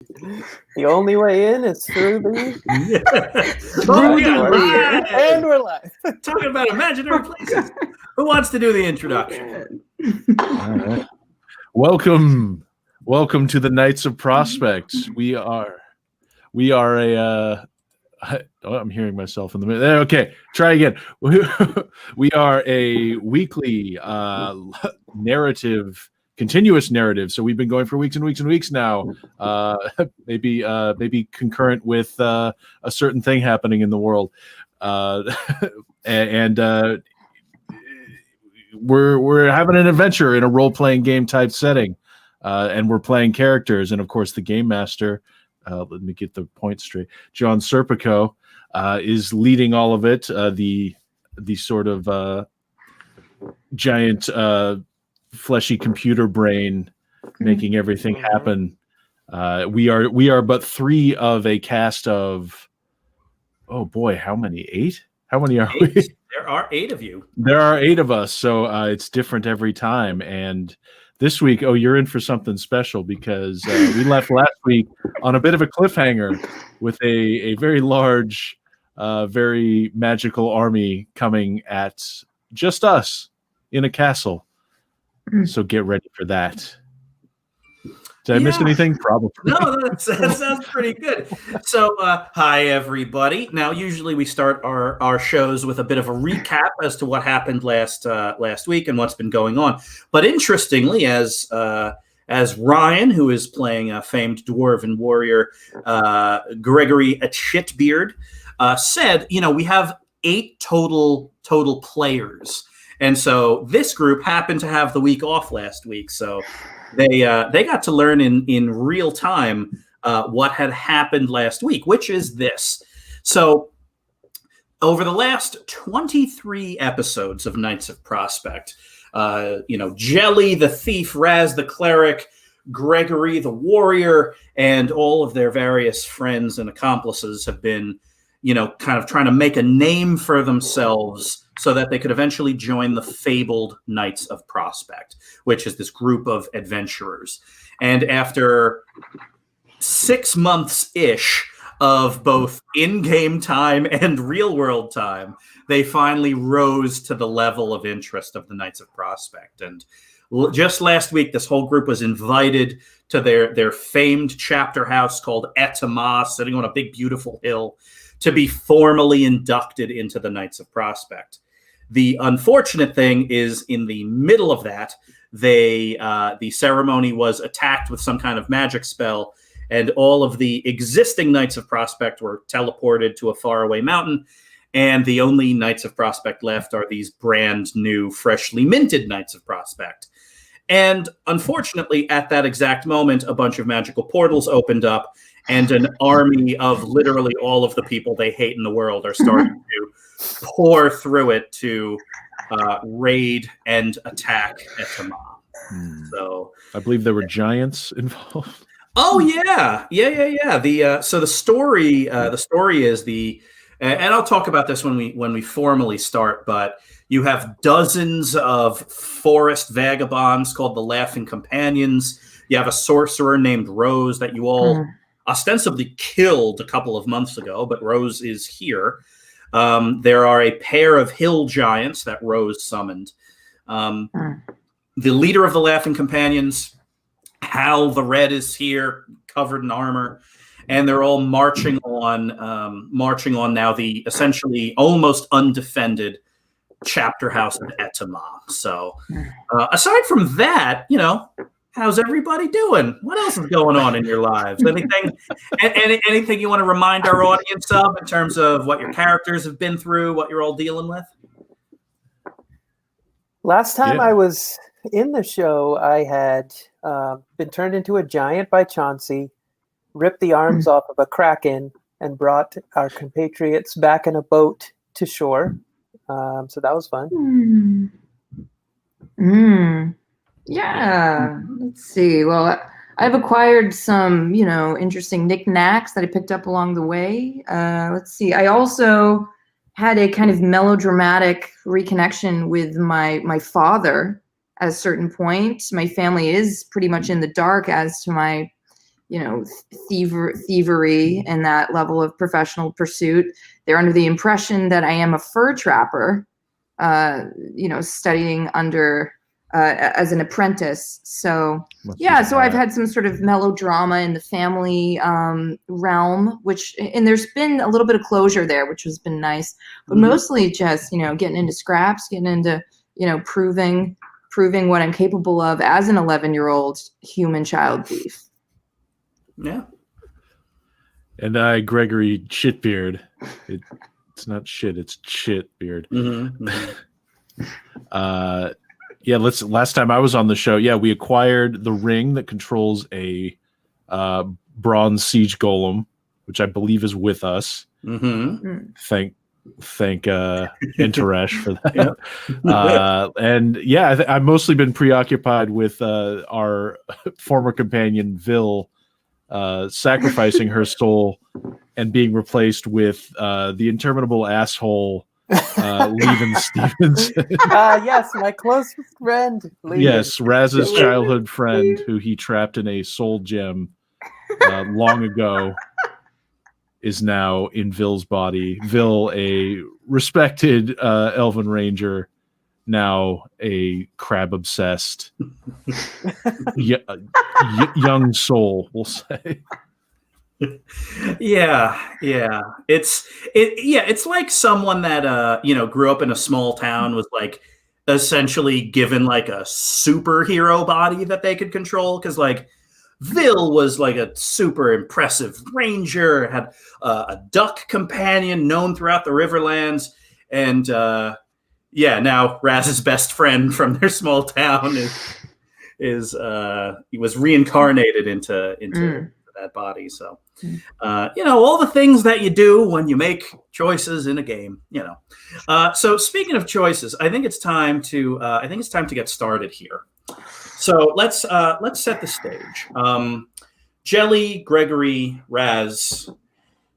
The only way in is through the... Oh, yeah, live. And we're live. Talking about imaginary places. Who wants to do the introduction? All right. Welcome to the Knights of Prospect. We are a I'm hearing myself in the middle. Okay, try again. We are a weekly continuous narrative. So we've been going for weeks and weeks and weeks now. Maybe concurrent with a certain thing happening in the world, and we're having an adventure in a role-playing game type setting, and we're playing characters, and of course the game master. Let me get the point straight. John Serpico is leading all of it. The sort of giant fleshy computer brain making everything happen. We are but three of a cast of, oh boy, how many? 8? How many are we? There are 8 of you. There are 8 of us, so it's different every time. And this week, you're in for something special because we left last week on a bit of a cliffhanger with a very large, very magical army coming at just us in a castle. So get ready for that. Did I miss anything? Probably. No, that sounds pretty good. So, hi, everybody. Now, usually we start our shows with a bit of a recap as to what happened last week and what's been going on. But interestingly, as Ryan, who is playing a famed dwarven warrior, Gregory Chitbeard, said, we have 8 total players. And so this group happened to have the week off last week. So they got to learn in real time what had happened last week, which is this. So over the last 23 episodes of Knights of Prospect, Jelly the thief, Raz the cleric, Gregory the warrior, and all of their various friends and accomplices have been, kind of trying to make a name for themselves so that they could eventually join the fabled Knights of Prospect, which is this group of adventurers. And after 6 months-ish of both in-game time and real-world time, they finally rose to the level of interest of the Knights of Prospect. And just last week, this whole group was invited to their famed chapter house called Etama, sitting on a big, beautiful hill, to be formally inducted into the Knights of Prospect. The unfortunate thing is, in the middle of that, the ceremony was attacked with some kind of magic spell, and all of the existing Knights of Prospect were teleported to a faraway mountain, and the only Knights of Prospect left are these brand new, freshly minted Knights of Prospect. And unfortunately, at that exact moment, a bunch of magical portals opened up, and an army of literally all of the people they hate in the world are starting to pour through it to raid and attack Etama. So I believe there were giants involved. Oh yeah. So the story is and I'll talk about this when we formally start, but you have dozens of forest vagabonds called the Laughing Companions. You have a sorcerer named Rose that you all ostensibly killed a couple of months ago, but Rose is here. There are a pair of hill giants that Rose summoned. The leader of the Laughing Companions, Hal the Red, is here, covered in armor, and they're all marching on now the essentially almost undefended chapter house of Etama. So, aside from that, how's everybody doing? What else is going on in your lives? Anything you want to remind our audience of in terms of what your characters have been through, what you're all dealing with? Last time I was in the show, I had been turned into a giant by Chauncey, ripped the arms off of a kraken, and brought our compatriots back in a boat to shore. So that was fun. Yeah. Let's see. Well, I've acquired some, interesting knickknacks that I picked up along the way. Let's see. I also had a kind of melodramatic reconnection with my father at a certain point. My family is pretty much in the dark as to my thievery and that level of professional pursuit. They're under the impression that I am a fur trapper, studying under as an apprentice. So so I've had some sort of melodrama in the family realm, and there's been a little bit of closure there, which has been nice, but mostly just, getting into scraps, getting into, proving what I'm capable of as an 11-year-old human child thief. Yeah. And I, Gregory Shitbeard. It's not shit, it's Shitbeard. Last time I was on the show, we acquired the ring that controls a bronze siege golem, which I believe is with us. Thank Interesh for that. I've mostly been preoccupied with our former companion Vil sacrificing her soul and being replaced with the interminable asshole Levin Stevens. Yes, my closest friend. Levin. Yes, Raz's childhood friend who he trapped in a soul gem long ago is now in Vil's body. Vil, a respected elven ranger, now a crab-obsessed young soul, we'll say. It's like someone that grew up in a small town, was like essentially given like a superhero body that they could control, because like Vil was like a super impressive ranger, had a duck companion known throughout the Riverlands, and now Raz's best friend from their small town he was reincarnated into that body. So all the things that you do when you make choices in a game. So speaking of choices, I think it's time to get started here. So let's set the stage. Jelly, Gregory, Raz,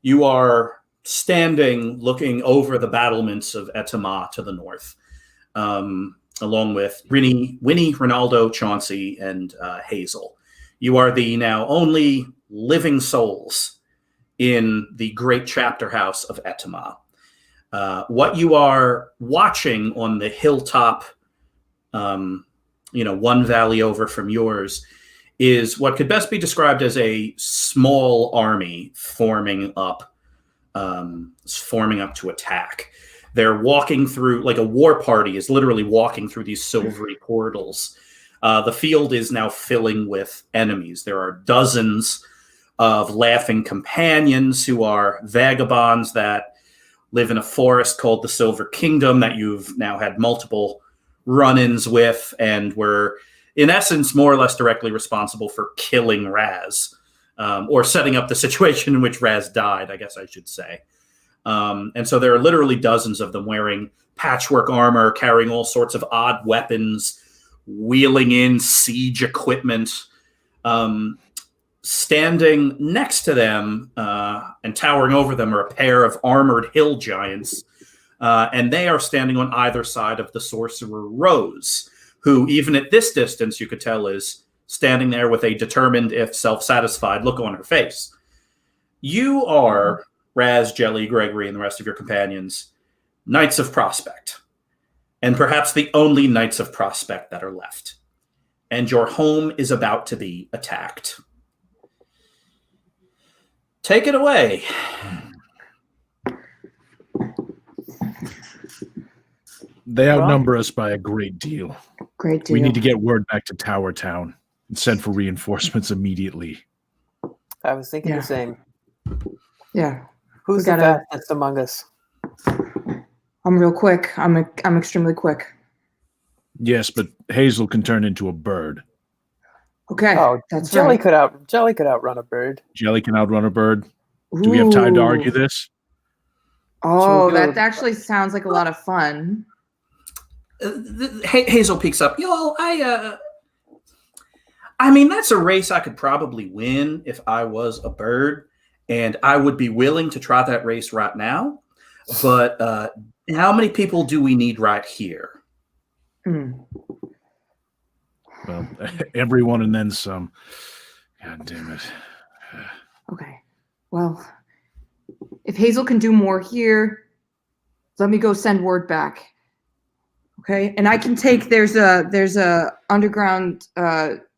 you are standing looking over the battlements of Etama to the north, along with Winnie, Ronaldo, Chauncey, and Hazel. You are the now only living souls in the great chapter house of Etama. What you are watching on the hilltop, one valley over from yours, is what could best be described as a small army forming up to attack. They're walking through, like a war party is literally walking through these silvery portals. The field is now filling with enemies. There are dozens of laughing companions who are vagabonds that live in a forest called the Silver Kingdom that you've now had multiple run-ins with, and were in essence more or less directly responsible for killing Raz, or setting up the situation in which Raz died, I guess I should say. And so there are literally dozens of them wearing patchwork armor, carrying all sorts of odd weapons, wheeling in siege equipment. Standing next to them and towering over them are a pair of armored hill giants, and they are standing on either side of the sorcerer Rose, who even at this distance you could tell is standing there with a determined, if self-satisfied, look on her face. You are, Raz, Jelly, Gregory, and the rest of your companions, Knights of Prospect, and perhaps the only Knights of Prospect that are left. And your home is about to be attacked. Take it away. They outnumber us by a great deal. Great deal. We need to get word back to Tower Town and send for reinforcements immediately. I was thinking the same. Yeah. Who's the fastest among us? I'm real quick. I'm extremely quick. Yes, but Hazel can turn into a bird. Okay. Oh, that's Jelly right. could outrun a bird. Jelly can outrun a bird. Do we have time to argue this? Oh, that actually sounds like a lot of fun. Hazel peeks up. Y'all, I mean, that's a race I could probably win if I was a bird, and I would be willing to try that race right now. But how many people do we need right here? Well, everyone and then some. God damn it. Okay. Well, if Hazel can do more here, let me go send word back. Okay, and I can take there's a underground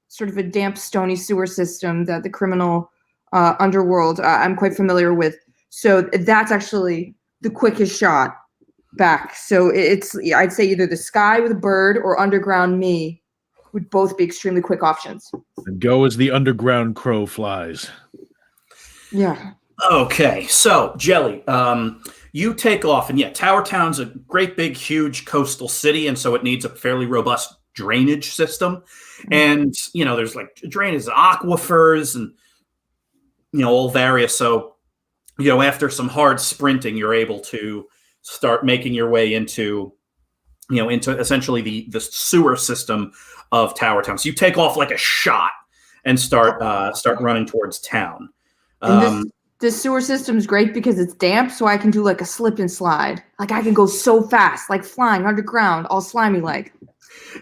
sort of a damp, stony sewer system that the criminal underworld I'm quite familiar with. So that's actually the quickest shot back. So it's I'd say either the sky with a bird or underground me would both be extremely quick options. And go as the underground crow flies. Yeah. Okay, so Jelly, you take off, and yeah, Tower Town's a great big, huge coastal city, and so it needs a fairly robust drainage system. And there's like drainage, aquifers, and all various. So after some hard sprinting, you're able to start making your way into essentially the sewer system of Tower Town. So you take off like a shot and start running towards town. And this sewer system's great because it's damp, so I can do like a slip and slide. Like I can go so fast, like flying underground, all slimy like.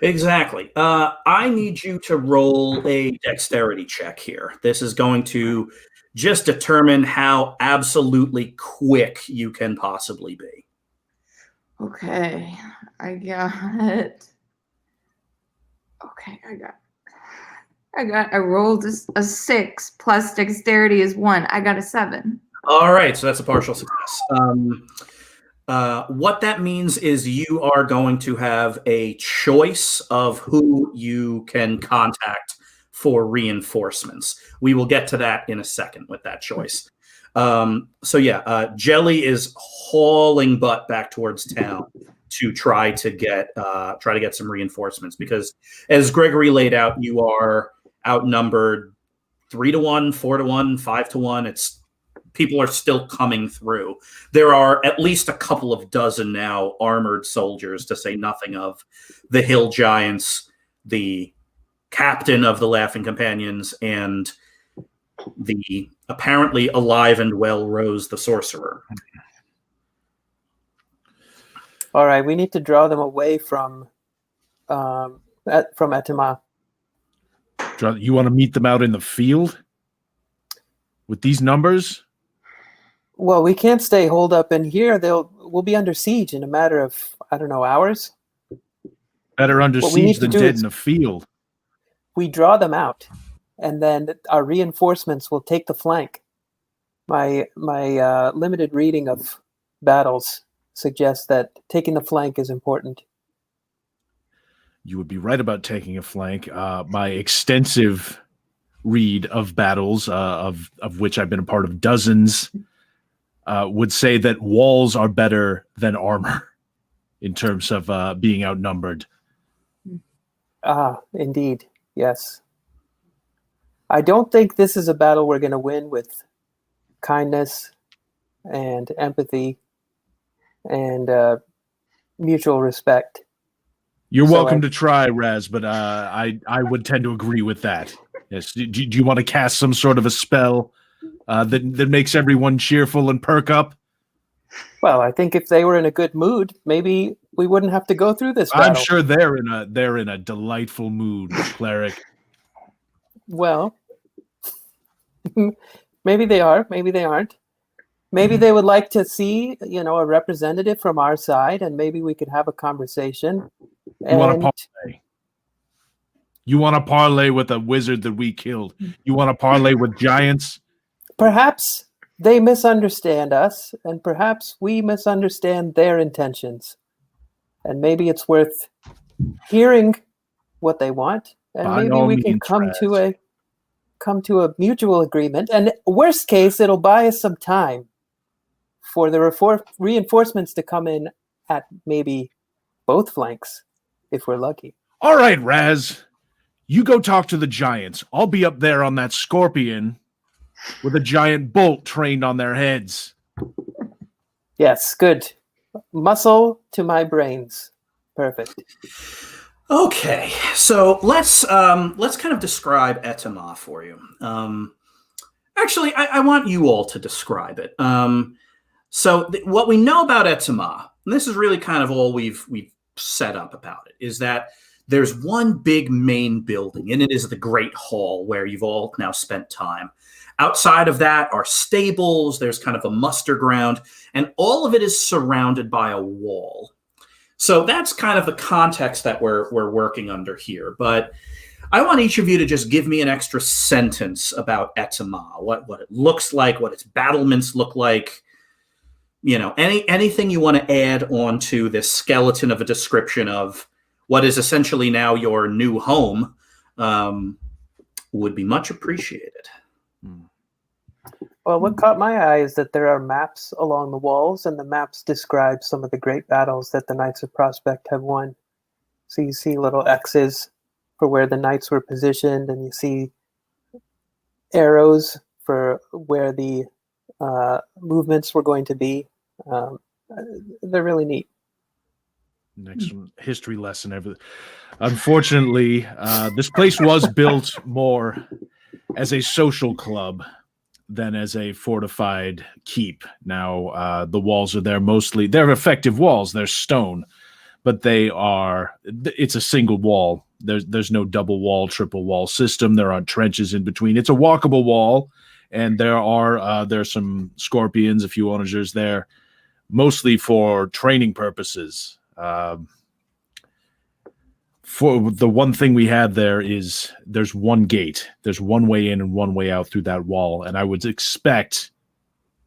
Exactly. I need you to roll a dexterity check here. This is going to just determine how absolutely quick you can possibly be. Okay, I rolled a 6 plus dexterity is 1. I got a 7. All right, so that's a partial success. What that means is you are going to have a choice of who you can contact for reinforcements. We will get to that in a second with that choice. Jelly is hauling butt back towards town to try to get some reinforcements because, as Gregory laid out, you are outnumbered 3-1, 4-1, 5-1. People are still coming through. There are at least a couple of dozen now armored soldiers, to say nothing of the hill giants, the captain of the Laughing Companions, and the apparently alive and well Rose the Sorcerer. All right, we need to draw them away from Etema. You want to meet them out in the field with these numbers? Well, we can't stay holed up in here. We'll be under siege in a matter of, hours. Better under siege than dead in the field. We draw them out, and then our reinforcements will take the flank. My limited reading of battles suggests that taking the flank is important. You would be right about taking a flank. My extensive read of battles, of which I've been a part of dozens, would say that walls are better than armor in terms of being outnumbered. Indeed. Yes. I don't think this is a battle we're going to win with kindness and empathy and mutual respect. You're welcome to try, Raz, but I would tend to agree with that. Yes. Do you want to cast some sort of a spell that makes everyone cheerful and perk up? Well, I think if they were in a good mood, maybe we wouldn't have to go through this battle. I'm sure they're in a delightful mood, cleric. Well, maybe they are, maybe they aren't. Maybe they would like to see, a representative from our side, and maybe we could have a conversation. You want to parlay with a wizard that we killed? You want to parlay with giants? Perhaps they misunderstand us, and perhaps we misunderstand their intentions. And maybe it's worth hearing what they want, and maybe we can come to a mutual agreement. And worst case, it'll buy us some time for the reinforcements to come in at maybe both flanks, if we're lucky. All right, Raz, you go talk to the giants. I'll be up there on that scorpion with a giant bolt trained on their heads. Yes, good. Muscle to my brains. Perfect. Okay, so let's kind of describe Etema for you. Actually, I want you all to describe it. What we know about Etema, and this is really kind of all we've set up about it, is that there's one big main building, and it is the Great Hall where you've all now spent time. Outside of that are stables. There's kind of a muster ground, and all of it is surrounded by a wall. So that's kind of the context that we're working under here. But I want each of you to just give me an extra sentence about Etama, what it looks like, what its battlements look like. Anything you want to add on to this skeleton of a description of what is essentially now your new home would be much appreciated. Well, what caught my eye is that there are maps along the walls, and the maps describe some of the great battles that the Knights of Prospect have won. So you see little X's for where the knights were positioned, and you see arrows for where the movements were going to be. They're really neat. Next history lesson. Unfortunately, this place was built more as a social club than as a fortified keep. Now, the walls are there mostly. They're effective walls. They're stone, but it's a single wall. There's no double wall, triple wall system. There aren't trenches in between. It's a walkable wall, and there's some scorpions, a few onagers there, mostly for training purposes. For the one thing we had there is there's one gate. There's one way in and one way out through that wall, and I would expect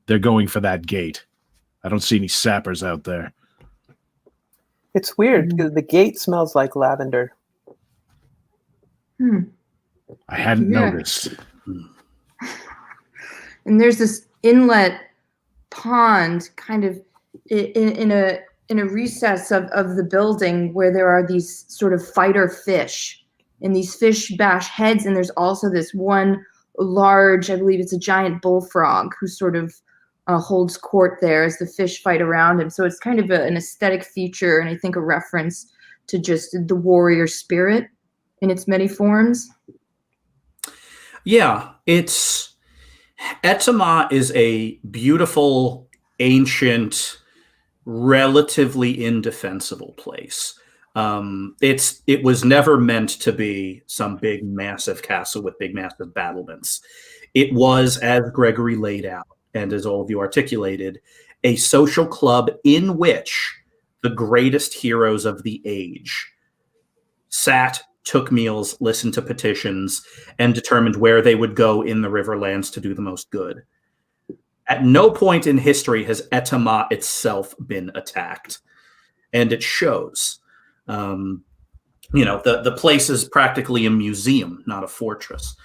they're going for that gate. I don't see any sappers out there. It's weird because the gate smells like lavender. I hadn't noticed. And there's this inlet pond kind of in a recess of the building where there are these sort of fighter fish, and these fish bash heads, and there's also this one large, I believe it's a giant bullfrog, who sort of holds court there as the fish fight around him. So it's kind of an aesthetic feature, and I think a reference to just the warrior spirit in its many forms. Yeah, Etama is a beautiful, ancient, relatively indefensible place. It was never meant to be some big, massive castle with big, massive battlements. It was, as Gregory laid out, and as all of you articulated, a social club in which the greatest heroes of the age sat, took meals, listened to petitions, and determined where they would go in the Riverlands to do the most good. At no point in history has Etama itself been attacked, and it shows. The place is practically a museum, not a fortress.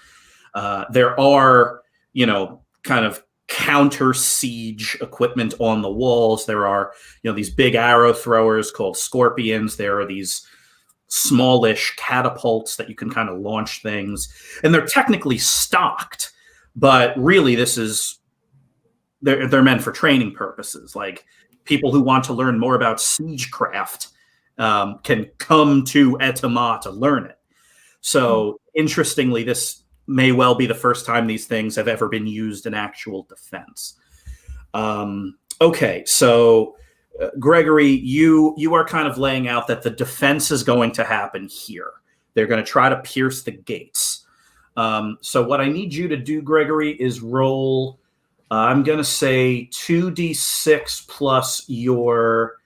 There are, kind of counter siege equipment on the walls. There are, these big arrow throwers called scorpions. There are these smallish catapults that you can kind of launch things, and they're technically stocked, but really they're meant for training purposes. Like, people who want to learn more about siegecraft can come to Etama to learn it. So interestingly, this may well be the first time these things have ever been used in actual defense. Okay, so Gregory, you are kind of laying out that the defense is going to happen here. They're going to try to pierce the gates. So what I need you to do, Gregory, is roll, I'm going to say 2d6 plus your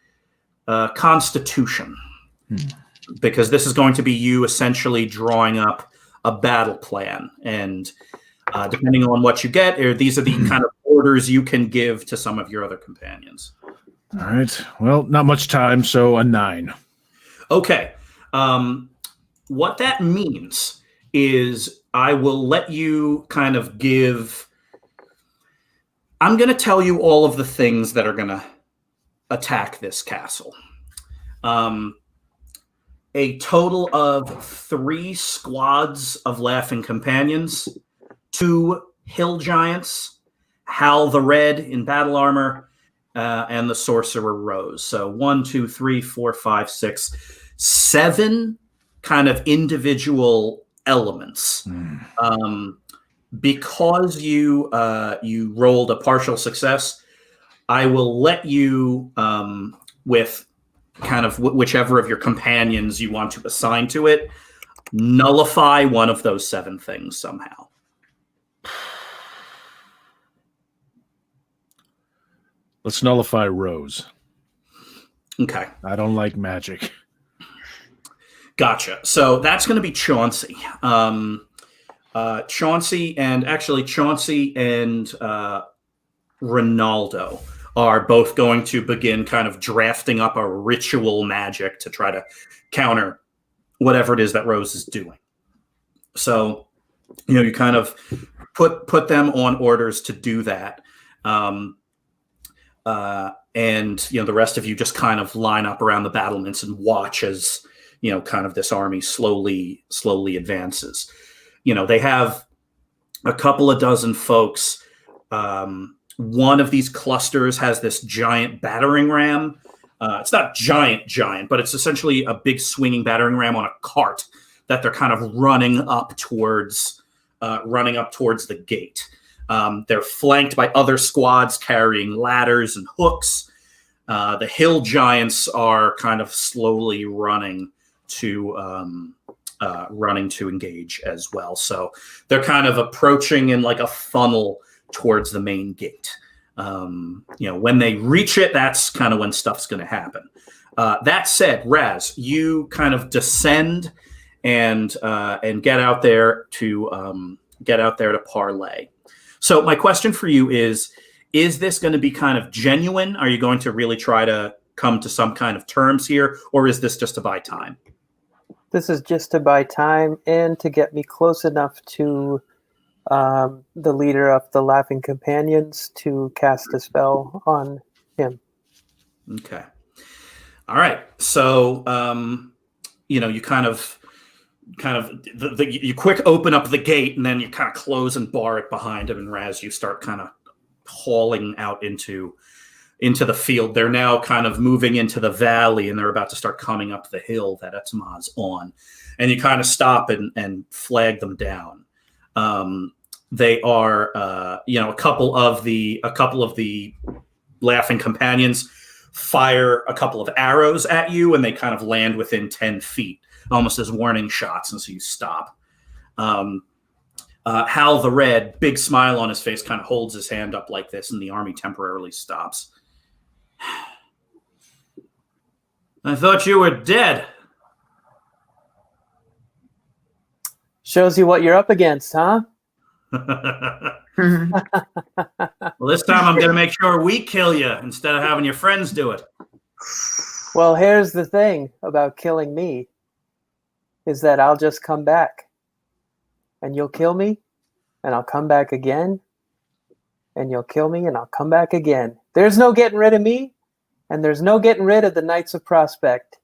constitution, because this is going to be you essentially drawing up a battle plan. And depending on what you get, these are the kind of orders you can give to some of your other companions. All right. Well, not much time, so a 9. Okay. What that means is I will let you kind of I'm going to tell you all of the things that are going to attack this castle. A total of 3 squads of Laughing Companions, 2 Hill Giants, Hal the Red in battle armor, and the Sorcerer Rose. So 1, 2, 3, 4, 5, 6, 7 kind of individual elements. Because you rolled a partial success, I will let you, with kind of whichever of your companions you want to assign to it, nullify one of those 7 things somehow. Let's nullify Rose. Okay. I don't like magic. Gotcha. So that's going to be Chauncey. Chauncey and Ronaldo are both going to begin kind of drafting up a ritual magic to try to counter whatever it is that Rose is doing. So, you kind of put them on orders to do that. And, the rest of you just kind of line up around the battlements and watch as, kind of this army slowly advances. They have a couple of dozen folks. One of these clusters has this giant battering ram. It's not giant, but it's essentially a big swinging battering ram on a cart that they're kind of running up towards the gate. They're flanked by other squads carrying ladders and hooks. The hill giants are kind of slowly running to engage as well. So they're kind of approaching in like a funnel towards the main gate. When they reach it, that's kind of when stuff's going to happen. That said, Raz, you kind of descend and get out there to parlay. So my question for you is this going to be kind of genuine? Are you going to really try to come to some kind of terms here, or is this just to buy time? This is just to buy time and to get me close enough to the leader of the Laughing Companions to cast a spell on him. Okay. All right. So, you kind of you quick open up the gate, and then you kind of close and bar it behind him. And Raz, you start kind of hauling out into the field. They're now kind of moving into the valley, and they're about to start coming up the hill that Etzma's on. And you kind of stop and flag them down. They are, a couple of the Laughing Companions fire a couple of arrows at you, and they kind of land within 10 feet, almost as warning shots, and so you stop. Hal the Red, big smile on his face, kind of holds his hand up like this, and the army temporarily stops. I thought you were dead. Shows you what you're up against, huh? Well, this time I'm going to make sure we kill you instead of having your friends do it. Well, here's the thing about killing me, is that I'll just come back. And you'll kill me, and I'll come back again. And you'll kill me, and I'll come back again. There's no getting rid of me, and there's no getting rid of the Knights of Prospect.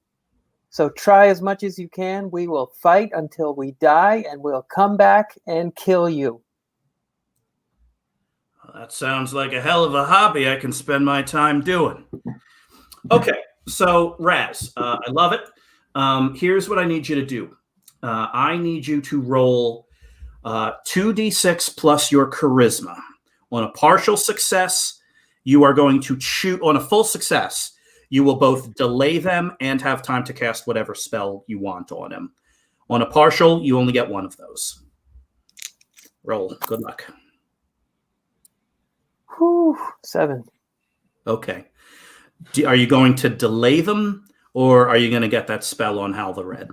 So try as much as you can. We will fight until we die, and we'll come back and kill you. That sounds like a hell of a hobby I can spend my time doing. Okay, so Raz, I love it. Here's what I need you to do. I need you to roll 2d6 plus your charisma. On a partial success, you are going to shoot. On a full success, you will both delay them and have time to cast whatever spell you want on him. On a partial, you only get one of those. Roll. Good luck. Whew, 7. Okay. Are you going to delay them, or are you going to get that spell on Hal the Red?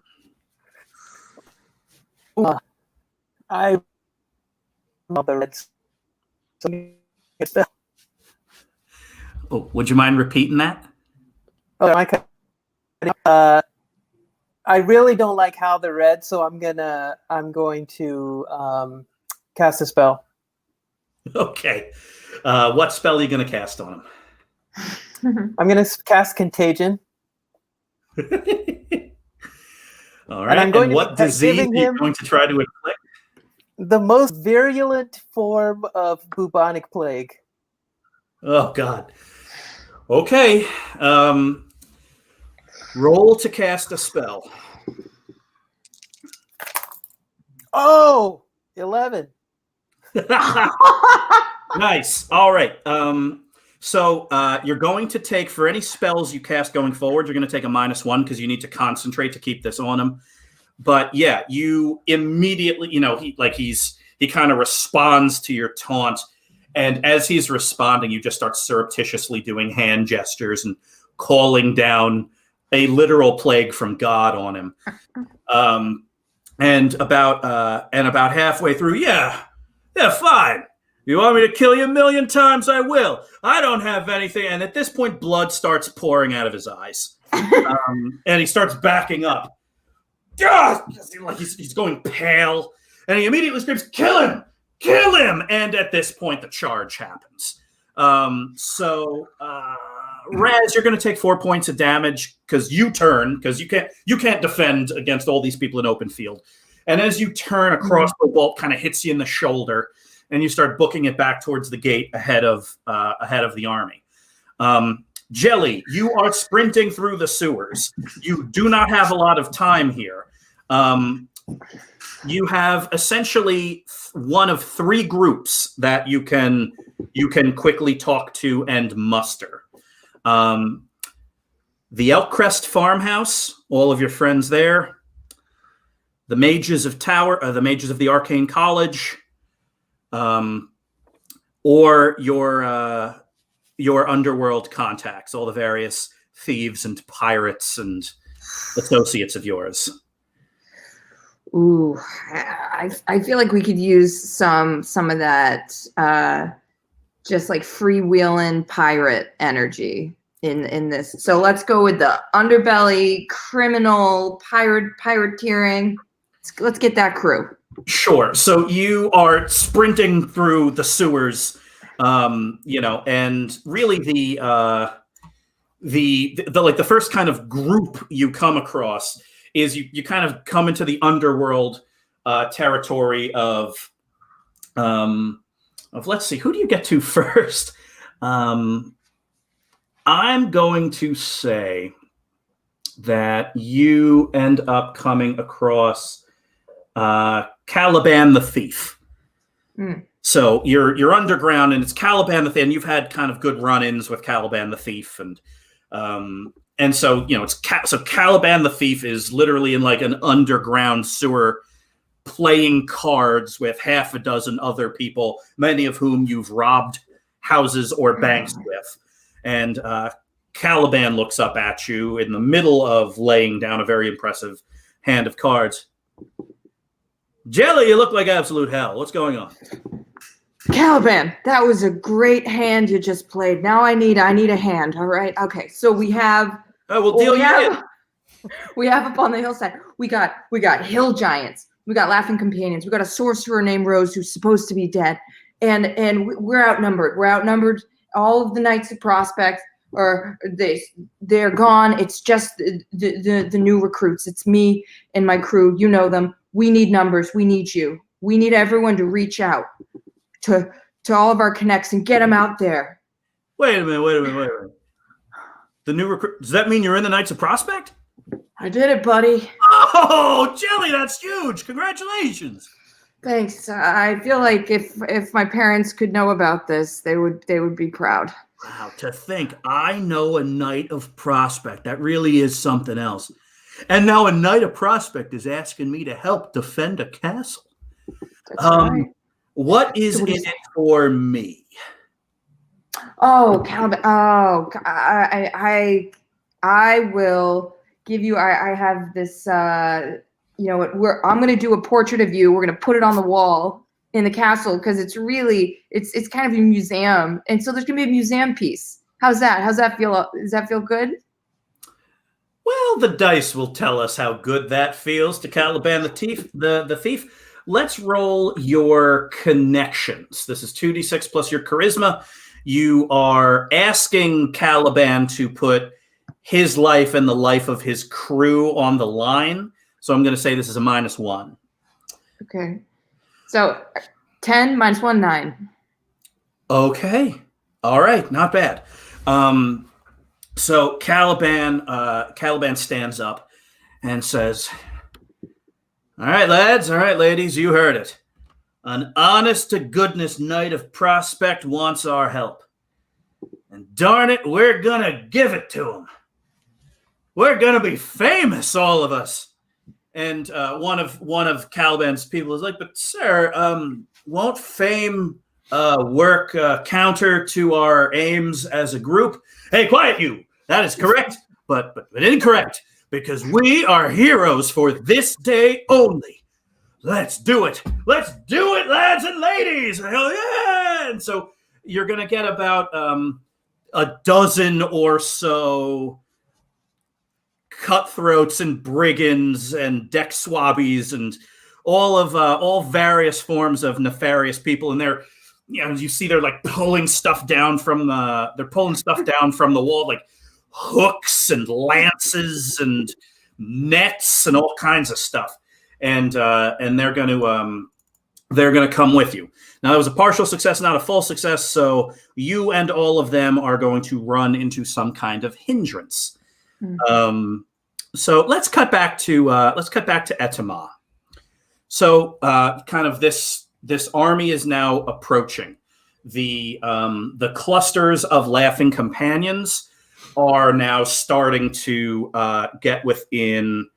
I love the Reds. Oh, would you mind repeating that? I really don't like Hal the Red, so I'm going to cast a spell. Okay. What spell are you going to cast on him? I'm going to cast Contagion. All right. And what disease are you going to try to inflict? The most virulent form of bubonic plague. Oh, God. Okay. Roll to cast a spell. Oh, 11. Nice. All right. So you're going to take, for any spells you cast going forward, you're going to take a -1 because you need to concentrate to keep this on him. But yeah, you immediately, he kind of responds to your taunt, And as he's responding, you just start surreptitiously doing hand gestures and calling down a literal plague from God on him. And about halfway through, yeah, fine. You want me to kill you 1,000,000 times? I will. I don't have anything. And at this point, blood starts pouring out of his eyes. And he starts backing up. Like he's going pale. And he immediately screams, "Kill him! Kill him!" And at this point, the charge happens. Raz, you're going to take 4 points of damage because you turn, because you can't defend against all these people in open field. And as you turn, a crossbow bolt kind of hits you in the shoulder, and you start booking it back towards the gate ahead of the army. Jelly, you are sprinting through the sewers. You do not have a lot of time here. You have essentially one of 3 groups that you can quickly talk to and muster. The Elkcrest Farmhouse, all of your friends there. The Mages of the Arcane College, or your underworld contacts, all the various thieves and pirates and associates of yours. Ooh, I feel like we could use some of that just like freewheeling pirate energy in this. So let's go with the underbelly criminal pirateering. Let's get that crew. Sure. So you are sprinting through the sewers, and really the first kind of group you come across is you kind of come into the underworld territory of let's see, who do you get to first? I'm going to say that you end up coming across Caliban the Thief. So you're underground, and it's Caliban the Thief, and you've had kind of good run-ins with Caliban the Thief, and so so Caliban the Thief is literally in like an underground sewer, playing cards with half a dozen other people, many of whom you've robbed houses or banks with, and Caliban looks up at you in the middle of laying down a very impressive hand of cards. Jelly, you look like absolute hell. What's going on? Caliban, that was a great hand you just played. Now I need a hand. All right. Okay. So we have. We'll deal you in. We have up on the hillside. We got hill giants. We got laughing companions. We got a sorcerer named Rose who's supposed to be dead, and we're outnumbered. We're outnumbered. All of the Knights of Prospect they're gone. It's just the new recruits. It's me and my crew. You know them. We need numbers. We need you. We need everyone to reach out to all of our connects and get them out there. Wait a minute. The new recruit, does that mean you're in the Knights of Prospect? I did it, buddy. Oh, Jelly, that's huge. Congratulations. Thanks. I feel like if my parents could know about this, they would be proud. Wow, to think I know a Knight of Prospect. That really is something else. And now a Knight of Prospect is asking me to help defend a castle. That's right. What is in it for me? Oh, Caliban. Oh, I will give you. I have this. I'm going to do a portrait of you. We're going to put it on the wall in the castle because it's kind of a museum, and so there's going to be a museum piece. How's that? How's that feel? Does that feel good? Well, the dice will tell us how good that feels to Caliban the Thief. The Thief. Let's roll your connections. This is 2d6 plus your charisma. You are asking Caliban to put his life and the life of his crew on the line. So I'm going to say this is a -1. Okay. So 10 minus 1, 9. Okay. All right. Not bad. So Caliban stands up and says, "All right, lads. All right, ladies. You heard it. An honest-to-goodness Knight of Prospect wants our help. And darn it, we're going to give it to him. We're going to be famous, all of us." And one of Caliban's people is like, "But sir, won't fame work counter to our aims as a group. Hey, quiet you! That is correct, but incorrect, because we are heroes for this day only. Let's do it! Let's do it, lads and ladies! Hell yeah! And so you're going to get about a dozen or so cutthroats and brigands and deck swabbies and all various forms of nefarious people, and they're, you see they're like pulling stuff down from the wall, like hooks and lances and nets and all kinds of stuff, and they're going to come with you. Now, that was a partial success, not a full success, so you and all of them are going to run into some kind of hindrance. So let's cut back to Etama. So kind of this army is now approaching. The clusters of laughing companions are now starting to get within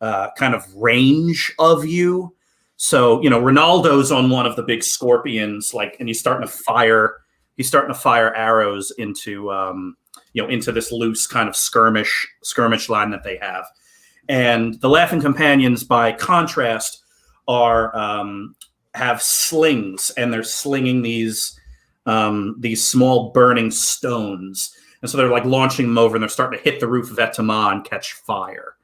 kind of range of you. So, Ronaldo's on one of the big scorpions, and he's starting to fire arrows into into this loose kind of skirmish line that they have. And the laughing companions, by contrast, have slings, and they're slinging these small burning stones. And so they're like launching them over, and they're starting to hit the roof of Etama and catch fire.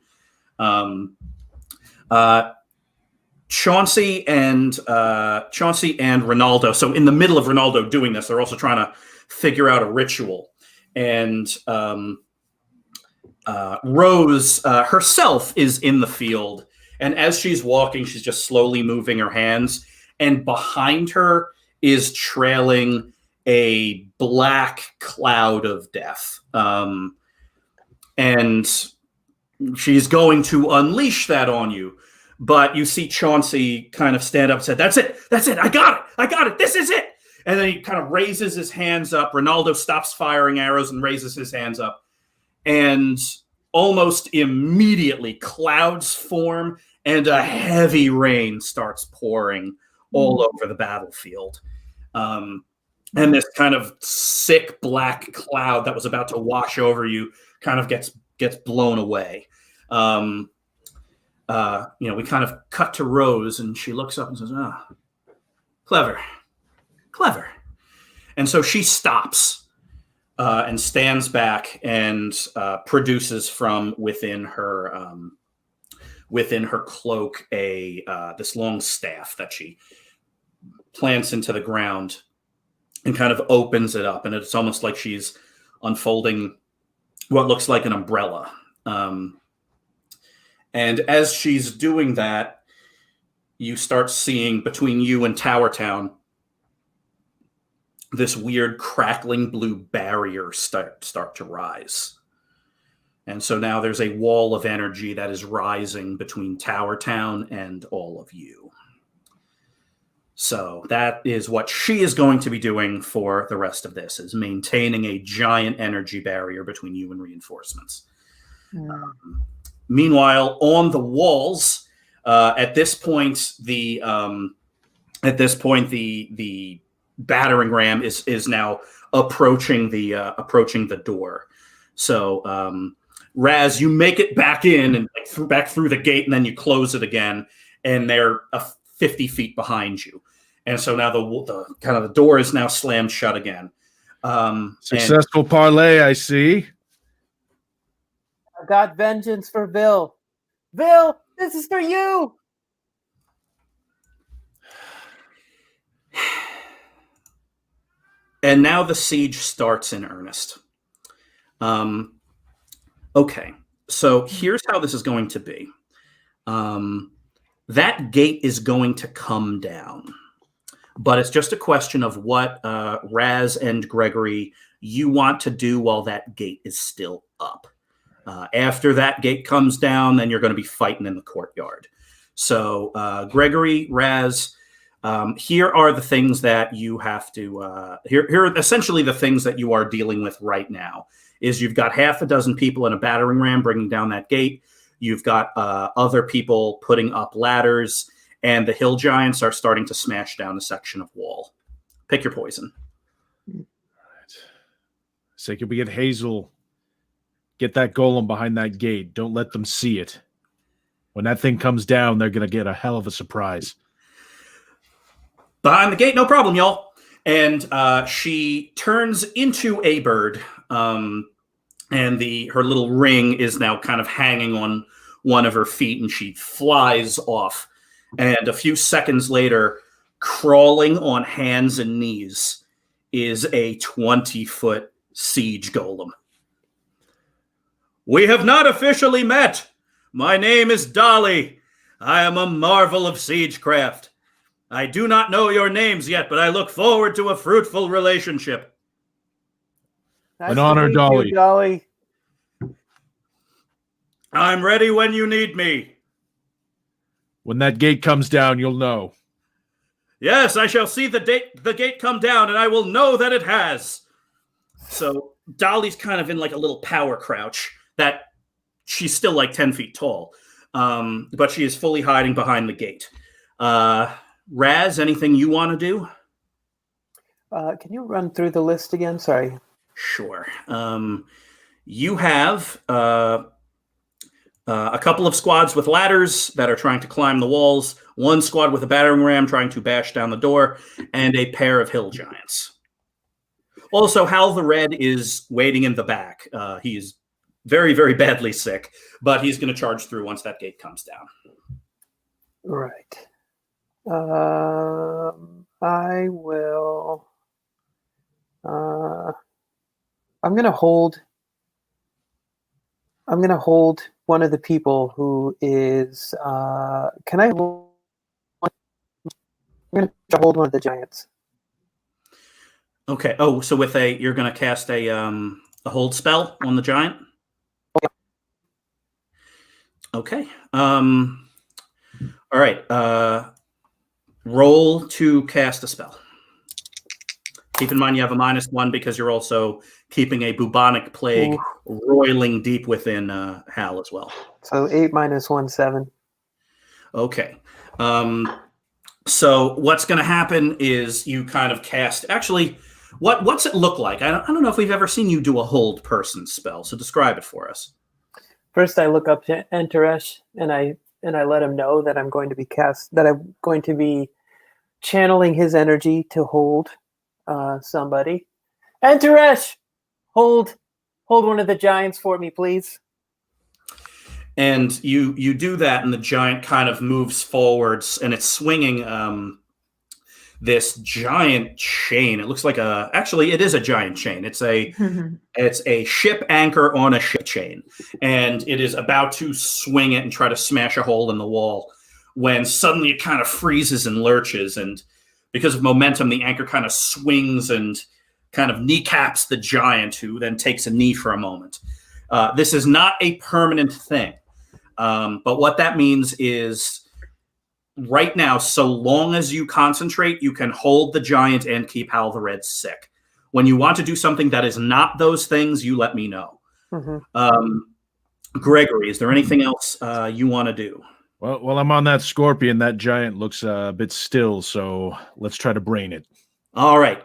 Chauncey and Ronaldo. So in the middle of Ronaldo doing this, they're also trying to figure out a ritual. And Rose herself is in the field. And as she's walking, she's just slowly moving her hands. And behind her is trailing a black cloud of death. And she's going to unleash that on you. But you see Chauncey kind of stand up and say, That's it. I got it. This is it. And then he kind of raises his hands up. Ronaldo stops firing arrows and raises his hands up. And almost immediately, clouds form and a heavy rain starts pouring all over the battlefield. And this kind of sick black cloud that was about to wash over you kind of gets blown away. We kind of cut to Rose, and she looks up and says, clever. And so she stops and stands back and produces from within her cloak this long staff that she plants into the ground and kind of opens it up. And it's almost like she's unfolding what looks like an umbrella. And as she's doing that, you start seeing between you and Tower Town this weird crackling blue barrier start to rise. And so now there's a wall of energy that is rising between Tower Town and all of you. So that is what she is going to be doing for the rest of this, is maintaining a giant energy barrier between you and reinforcements. Meanwhile, on the walls, at this point, the battering ram is now approaching the door. So Raz, you make it back in and back through the gate, and then you close it again, and they're 50 feet behind you. And so now the door is now slammed shut again. Successful parlay, I see. I got vengeance for Bill. Bill, this is for you. And now the siege starts in earnest. Okay, so here's how this is going to be. That gate is going to come down, but it's just a question of what Raz and Gregory you want to do while that gate is still up. After that gate comes down, then you're going to be fighting in the courtyard. So Gregory, Raz, here are the things that you have to, here are essentially the things that you are dealing with right now. Is you've got half a dozen people in a battering ram bringing down that gate. You've got other people putting up ladders, and the hill giants are starting to smash down a section of wall. Pick your poison. Say, can we get Hazel? Get that golem behind that gate. Don't let them see it. When that thing comes down, they're going to get a hell of a surprise. Behind the gate, no problem, y'all. And she turns into a bird, and her little ring is now kind of hanging on one of her feet, and she flies off. And a few seconds later, crawling on hands and knees, is a 20-foot siege golem. We have not officially met. My name is Dolly. I am a marvel of siegecraft. I do not know your names yet, but I look forward to a fruitful relationship. Nice An to honor, meet Dolly. you, Dolly. I'm ready when you need me. When that gate comes down, you'll know. Yes, I shall see the gate come down, and I will know that it has. So Dolly's kind of in like a little power crouch that she's still like 10 feet tall, but she is fully hiding behind the gate. Raz, anything you want to do? Can you run through the list again? Sorry. Sure. You have a couple of squads with ladders that are trying to climb the walls, one squad with a battering ram trying to bash down the door, and a pair of hill giants. Also, Hal the Red is waiting in the back. He's very, very badly sick, but he's going to charge through once that gate comes down. Right. I will. I'm gonna hold one of the people who is. Can I? I'm gonna hold one of the giants. Okay. Oh, so you're going to cast a hold spell on the giant. Okay. All right. Roll to cast a spell. Keep in mind you have a -1 because you're also keeping a bubonic plague roiling deep within Hal as well. So 8 - 1, 7. Okay. So what's going to happen is you kind of cast. Actually, what's it look like? I don't know if we've ever seen you do a hold person spell. So describe it for us. First, I look up to Enteresh and I let him know that I'm going to be channeling his energy to hold somebody. Enteresh, hold one of the giants for me, please. And you do that, and the giant kind of moves forwards, and it's swinging this giant chain. It looks like it is a giant chain. It's a ship anchor on a ship chain, and it is about to swing it and try to smash a hole in the wall when suddenly it kind of freezes and lurches, and because of momentum, the anchor kind of swings and kind of kneecaps the giant, who then takes a knee for a moment. This is not a permanent thing, but what that means is right now, so long as you concentrate, you can hold the giant and keep Hal the Red sick. When you want to do something that is not those things, you let me know. Mm-hmm. Gregory, is there anything else you want to do? Well, I'm on that scorpion. That giant looks a bit still, so let's try to brain it. All right.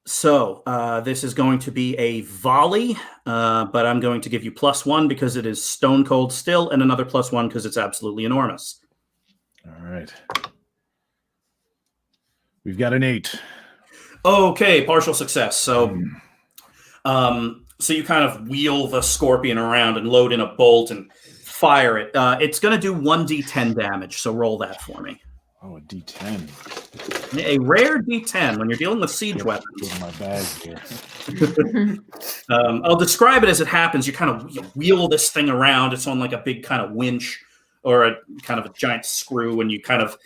So this is going to be a volley, but I'm going to give you +1 because it is stone cold still, and another +1 because it's absolutely enormous. All right. We've got an 8. Okay, partial success. So, so you kind of wheel the scorpion around and load in a bolt and fire it. It's going to do 1d10 damage, so roll that for me. Oh, a D10. A rare D10 when you're dealing with siege weapons. Get in my bag here. I'll describe it as it happens. You kind of wheel this thing around. It's on like a big kind of winch or a kind of a giant screw, and you kind of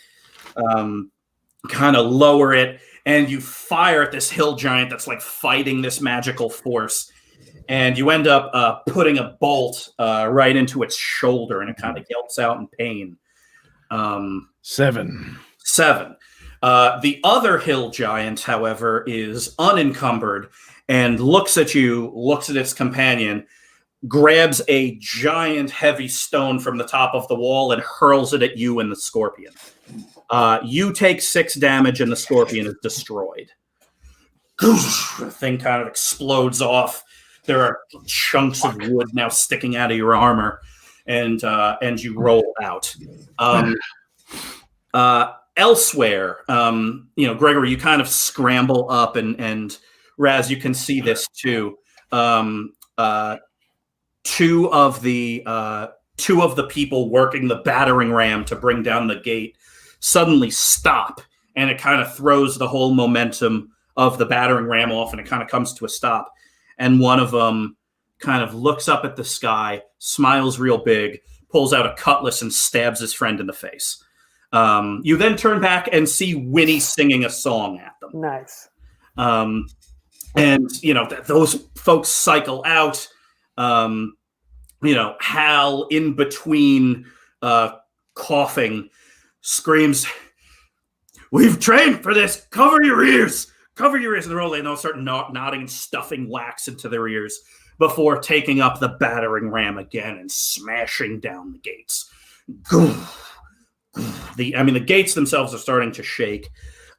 lower it, and you fire at this hill giant that's like fighting this magical force, and you end up putting a bolt right into its shoulder, and it kind of yelps out in pain. 7. The other hill giant, however, is unencumbered and looks at you, looks at its companion, grabs a giant heavy stone from the top of the wall and hurls it at you and the scorpion. You take 6 damage and the scorpion is destroyed. The thing kind of explodes off. There are chunks of wood now sticking out of your armor, and you roll out. Elsewhere, Gregory, you kind of scramble up, and Raz, you can see this too. Two of the people working the battering ram to bring down the gate suddenly stop, and it kind of throws the whole momentum of the battering ram off, and it kind of comes to a stop. And one of them kind of looks up at the sky, smiles real big, pulls out a cutlass and stabs his friend in the face. You then turn back and see Winnie singing a song at them. Nice. And those folks cycle out. Hal, in between coughing, screams, "We've trained for this! Cover your ears! Cover your ears!" And they'll start nodding and stuffing wax into their ears before taking up the battering ram again and smashing down the gates. The gates themselves are starting to shake.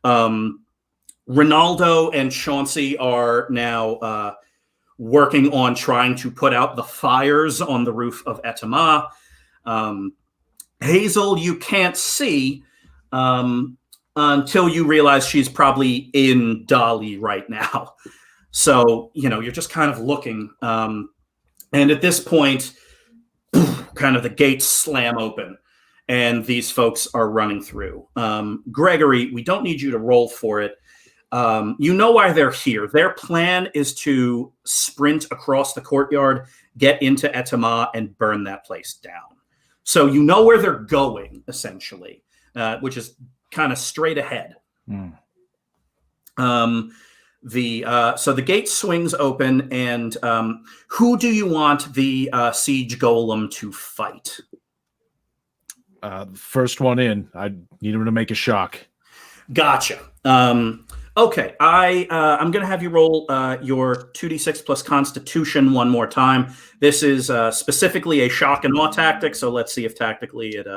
Ronaldo and Chauncey are now working on trying to put out the fires on the roof of Etama. Hazel, you can't see until you realize she's probably in Dolly right now. So, you're just kind of looking. And at this point, kind of the gates slam open and these folks are running through. Gregory, we don't need you to roll for it. You know why they're here. Their plan is to sprint across the courtyard, get into Etama, and burn that place down. So you know where they're going, essentially, which is kind of straight ahead. So the gate swings open, and who do you want the siege golem to fight? First one in. I need him to make a shock. Gotcha. Okay, I'm going to have you roll your 2d6 plus Constitution one more time. This is specifically a shock and awe tactic, so let's see if tactically it...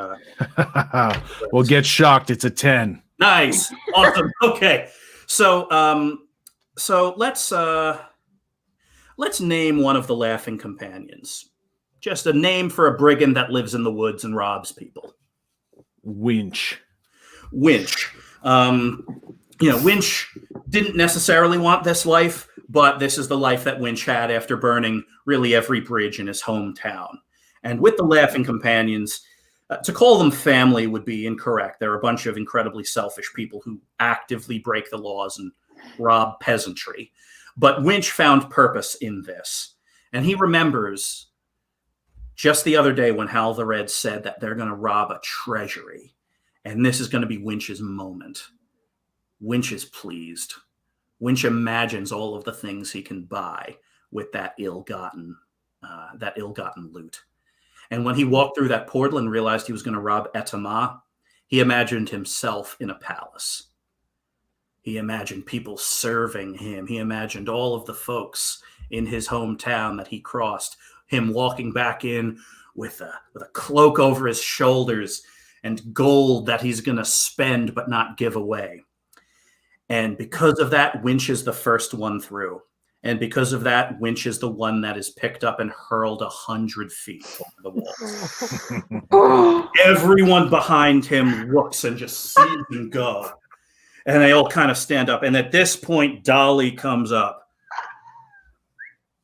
We'll get shocked. It's a 10. Nice. Awesome. Okay. So let's name one of the Laughing Companions. Just a name for a brigand that lives in the woods and robs people. Winch. Winch. Winch didn't necessarily want this life, but this is the life that Winch had after burning really every bridge in his hometown. And with the Laughing Companions, to call them family would be incorrect. They're a bunch of incredibly selfish people who actively break the laws and rob peasantry. But Winch found purpose in this. And he remembers just the other day when Hal the Red said that they're going to rob a treasury. And this is going to be Winch's moment. Winch is pleased. Winch imagines all of the things he can buy with that ill-gotten loot. And when he walked through that portal and realized he was going to rob Etama, he imagined himself in a palace. He imagined people serving him. He imagined all of the folks in his hometown that he crossed, him walking back in with a cloak over his shoulders and gold that he's going to spend but not give away. And because of that, Winch is the first one through. And because of that, Winch is the one that is picked up and hurled 100 feet over the wall. Everyone behind him looks and just sees him go. And they all kind of stand up. And at this point, Dolly comes up.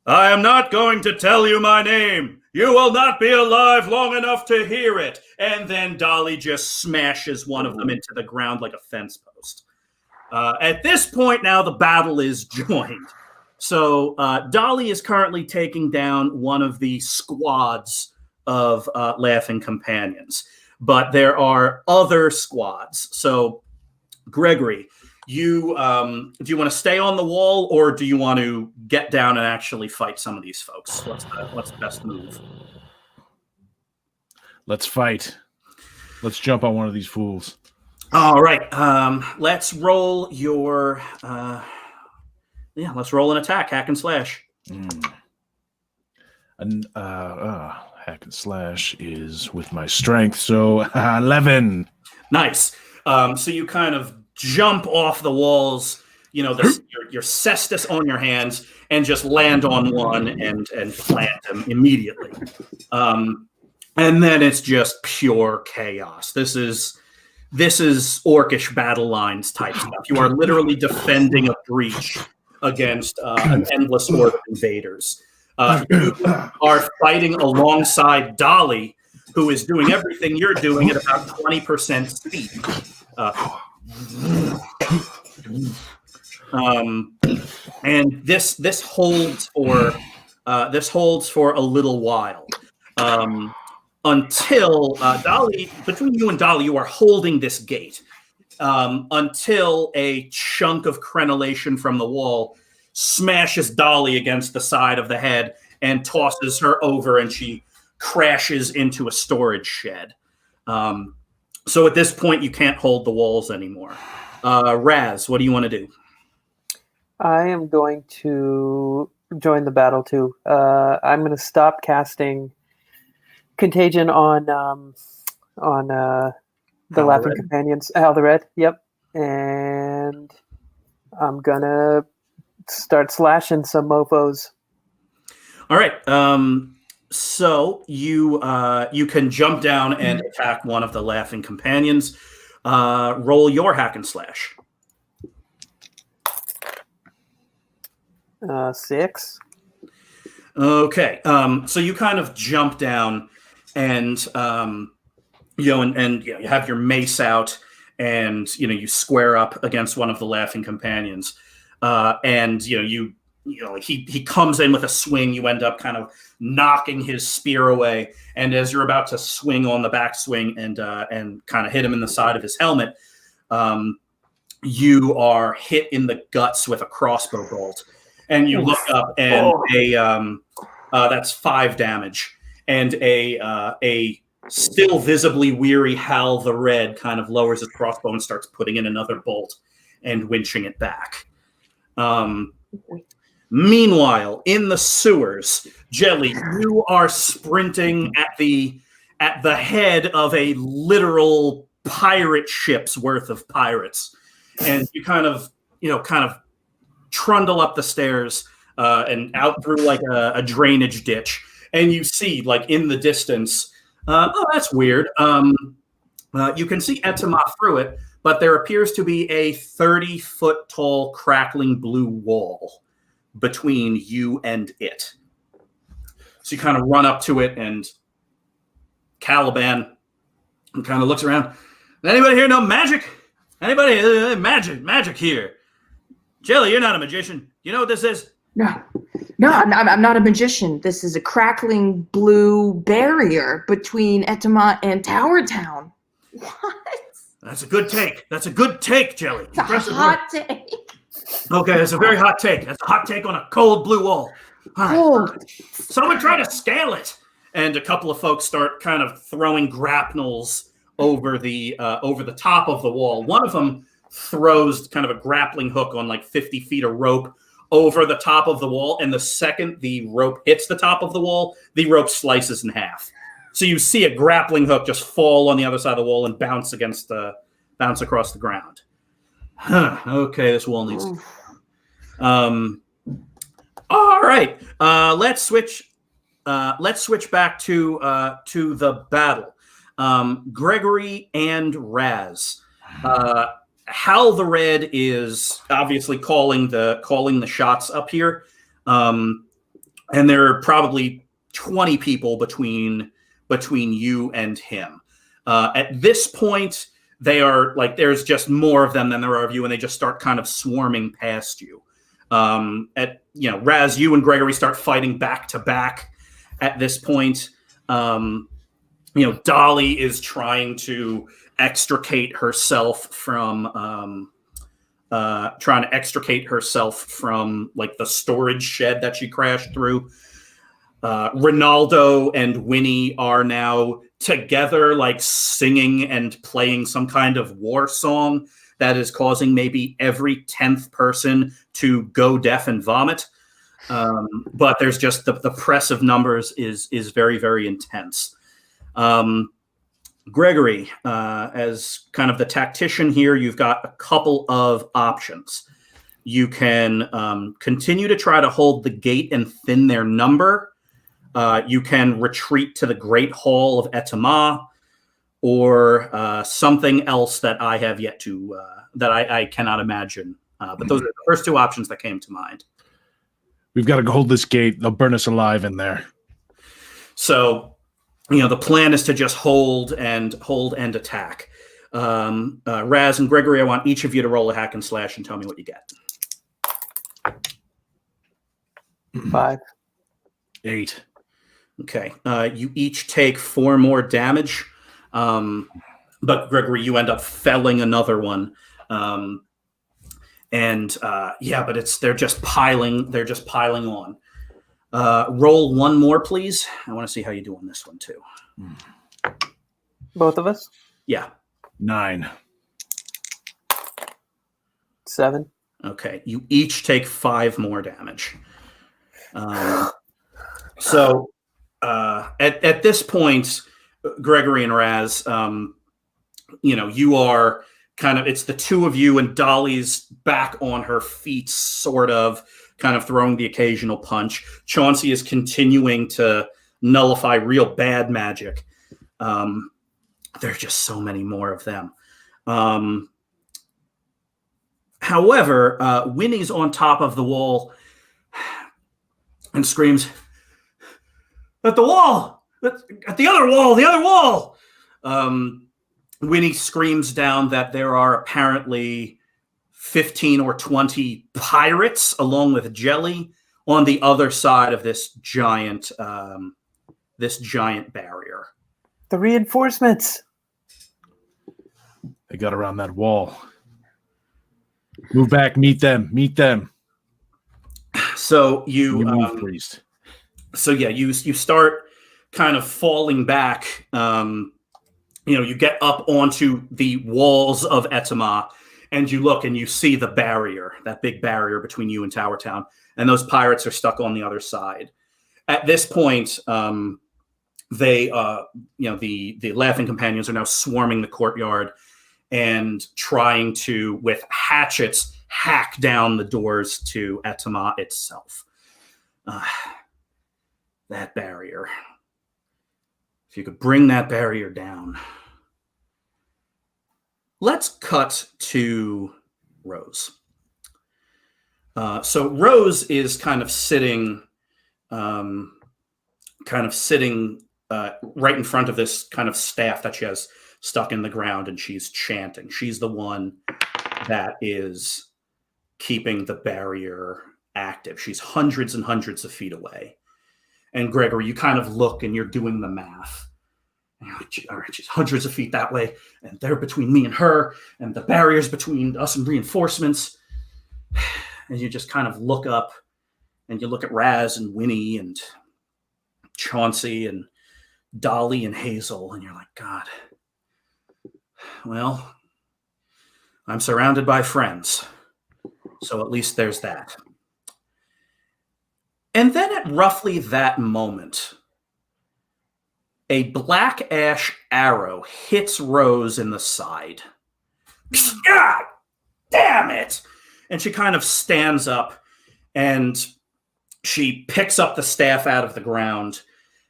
"I am not going to tell you my name. You will not be alive long enough to hear it." And then Dolly just smashes one of them into the ground like a fence post. At this point now, the battle is joined. So Dolly is currently taking down one of the squads of Laughing Companions. But there are other squads. So, Gregory, do you want to stay on the wall, or do you want to get down and actually fight some of these folks? What's the best move? Let's fight. Let's jump on one of these fools. All right. Let's roll your... let's roll an attack, hack and slash. And hack and slash is with my strength, so 11. Nice. So you kind of jump off the walls, your cestus on your hands, and just land on one and plant him immediately. And then it's just pure chaos. This is orcish battle lines type stuff. You are literally defending a breach against an endless horde of invaders. You are fighting alongside Dolly, who is doing everything you're doing at about 20% speed. And this holds for a little while. Until Dolly, between you and Dolly, you are holding this gate until a chunk of crenellation from the wall smashes Dolly against the side of the head and tosses her over, and she crashes into a storage shed. So at this point, you can't hold the walls anymore. Raz, what do you want to do? I am going to join the battle too. I'm going to stop casting Contagion on the Laughing Companions. Red. Yep. And I'm gonna start slashing some mofos. All right. So you can jump down and attack one of the Laughing Companions. Roll your hack and slash. 6. Okay. So you kind of jump down, and you have your mace out, and you square up against one of the Laughing Companions, and he comes in with a swing. You end up kind of knocking his spear away, and as you're about to swing on the backswing and kind of hit him in the side of his helmet, you are hit in the guts with a crossbow bolt, and you look up, and that's 5 damage, and a still visibly weary Hal the Red kind of lowers his crossbow and starts putting in another bolt and winching it back. Meanwhile, in the sewers, Jelly, you are sprinting at the head of a literal pirate ship's worth of pirates, and you kind of trundle up the stairs and out through like a drainage ditch, and you see, like, in the distance, oh, that's weird. You can see Etama through it, but there appears to be a 30-foot tall crackling blue wall between you and it. So you kind of run up to it, and Caliban kind of looks around. Anybody here know magic? Anybody? Magic here. Jelly, you're not a magician. You know what this is? No, I'm not a magician. This is a crackling blue barrier between Etama and Tower Town. What? That's a good take. Jelly. It's a hot take. Okay, that's a very hot take. That's a hot take on a cold blue wall. All right. Cold. Someone try to scale it. And a couple of folks start kind of throwing grapnels over the top of the wall. One of them throws kind of a grappling hook on like 50 feet of rope over the top of the wall, and the second the rope hits the top of the wall, the rope slices in half. So you see a grappling hook just fall on the other side of the wall and bounce across the ground. Okay, this wall needs. All right, let's switch back to the battle. Gregory and Raz. Hal the Red is obviously calling the shots up here, and there are probably 20 people between you and him. At this point, they are like, there's just more of them than there are of you, and they just start kind of swarming past you. Raz, you and Gregory start fighting back to back. At this point, Dolly is trying to extricate herself from like the storage shed that she crashed through. Ronaldo and Winnie are now together, like singing and playing some kind of war song that is causing maybe every 10th person to go deaf and vomit. But there's just the press of numbers is very, very intense. Gregory, as kind of the tactician here, you've got a couple of options. You can continue to try to hold the gate and thin their number. You can retreat to the Great Hall of Etama, or something else that I have yet to, that I cannot imagine. But those are the first two options that came to mind. We've got to hold this gate. They'll burn us alive in there. So, the plan is to just hold and attack. Raz and Gregory, I want each of you to roll a hack and slash and tell me what you get. 5. 8. Okay. You each take 4 more damage. But Gregory, you end up felling another one. But they're just piling on. Roll one more, please. I want to see how you do on this one too. Both of us? Yeah. 9. 7. Okay. You each take 5 more damage. So at this point, Gregory and Raz, you are kind of, it's the two of you, and Dolly's back on her feet, sort of, kind of throwing the occasional punch. Chauncey is continuing to nullify real bad magic. There's just so many more of them. However, Winnie's on top of the wall and screams, "At the wall! At the other wall! The other wall!" Winnie screams down that there are apparently 15 or 20 pirates, along with Jelly, on the other side of this giant barrier. The reinforcements. They got around that wall. Move back. Meet them. So you move, priest. So yeah, you start kind of falling back. You get up onto the walls of Etama, and you look and you see the barrier, that big barrier between you and Tower Town, and those pirates are stuck on the other side. At this point, the Laughing Companions are now swarming the courtyard and trying to, with hatchets, hack down the doors to Etama itself. That barrier. If you could bring that barrier down. Let's cut to Rose. So Rose is kind of sitting right in front of this kind of staff that she has stuck in the ground, and she's chanting. She's the one that is keeping the barrier active. She's hundreds and hundreds of feet away. And Gregory, you kind of look and you're doing the math. And you're like, all right, she's hundreds of feet that way, and they're between me and her, and the barrier's between us and reinforcements. And you just kind of look up, and you look at Raz and Winnie and Chauncey and Dolly and Hazel, and you're like, God, well, I'm surrounded by friends. So at least there's that. And then at roughly that moment, a black ash arrow hits Rose in the side. God damn it! And she kind of stands up, and she picks up the staff out of the ground,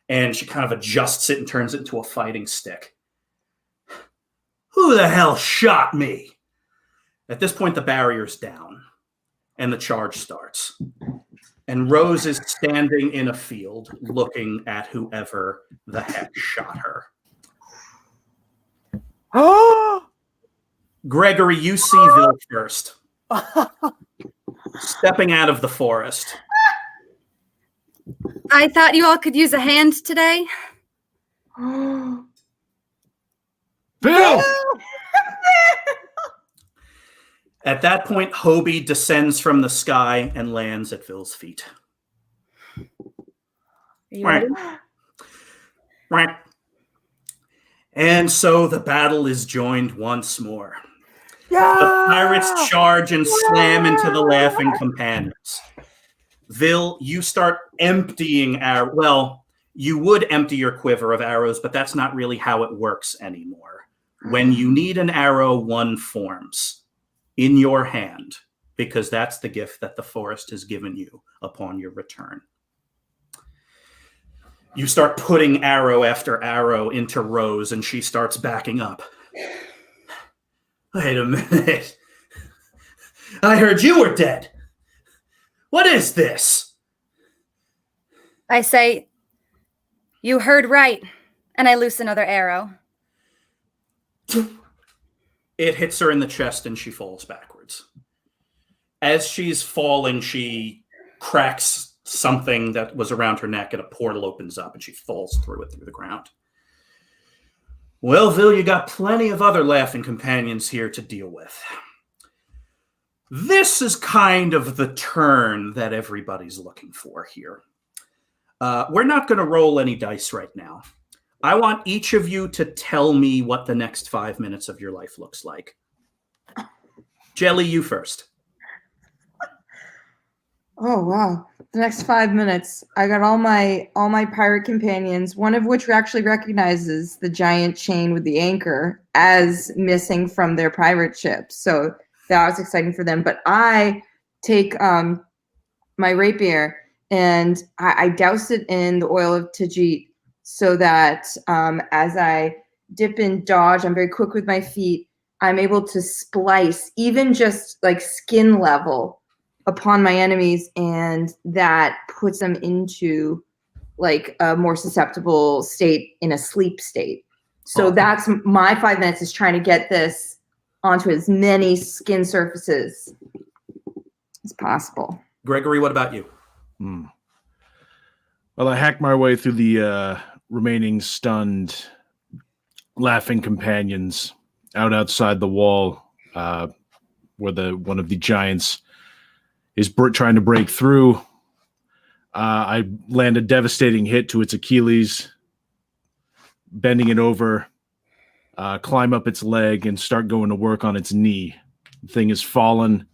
and she kind of adjusts it and turns it into a fighting stick. Who the hell shot me? At this point, the barrier's down, and the charge starts. And Rose is standing in a field looking at whoever the heck shot her. Oh! Gregory, you see Vil first. Stepping out of the forest. I thought you all could use a hand today. Vil! At that point, Hobie descends from the sky and lands at Vil's feet. Are you ready? And so the battle is joined once more. Yeah! The pirates charge and slam into the Laughing Companions. Vil, you start emptying well, you would empty your quiver of arrows, but that's not really how it works anymore. When you need an arrow, one forms in your hand, because that's the gift that the forest has given you upon your return. You start putting arrow after arrow into Rose, and she starts backing up. Wait a minute. I heard you were dead. What is this? I say, you heard right. And I loose another arrow. It hits her in the chest and she falls backwards. As she's falling, she cracks something that was around her neck and a portal opens up and she falls through it through the ground. Well, Vil, you got plenty of other laughing companions here to deal with. This is kind of the turn that everybody's looking for here. We're not going to roll any dice right now. I want each of you to tell me what the next 5 minutes of your life looks like. Jelly, you first. Oh wow. The next 5 minutes, I got all my pirate companions, one of which actually recognizes the giant chain with the anchor as missing from their pirate ship. So that was exciting for them. But I take my rapier and I douse it in the oil of Tajit so that as I dip and dodge, I'm very quick with my feet. I'm able to splice, even just like skin level, upon my enemies, and that puts them into like a more susceptible state in a sleep state. So that's my 5 minutes, is trying to get this onto as many skin surfaces as possible. Gregory, what about you? Well, I hacked my way through the remaining stunned laughing companions out outside the wall, where one of the giants is trying to break through. I land a devastating hit to its Achilles, bending it over, climb up its leg, and start going to work on its knee. The thing has fallen.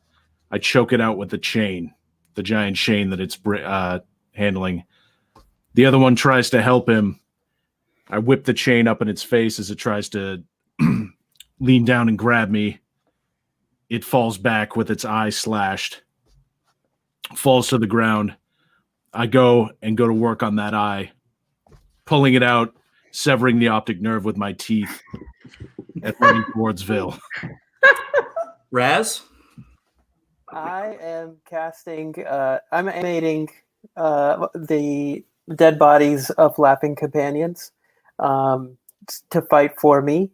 I choke it out with the chain, the giant chain that it's handling. The other one tries to help him. I whip the chain up in its face as it tries to lean down and grab me. It falls back with its eye slashed, falls to the ground. I go to work on that eye, pulling it out, severing the optic nerve with my teeth, and running towards Vil. Raz? I am casting, I'm animating the dead bodies of laughing companions to fight for me.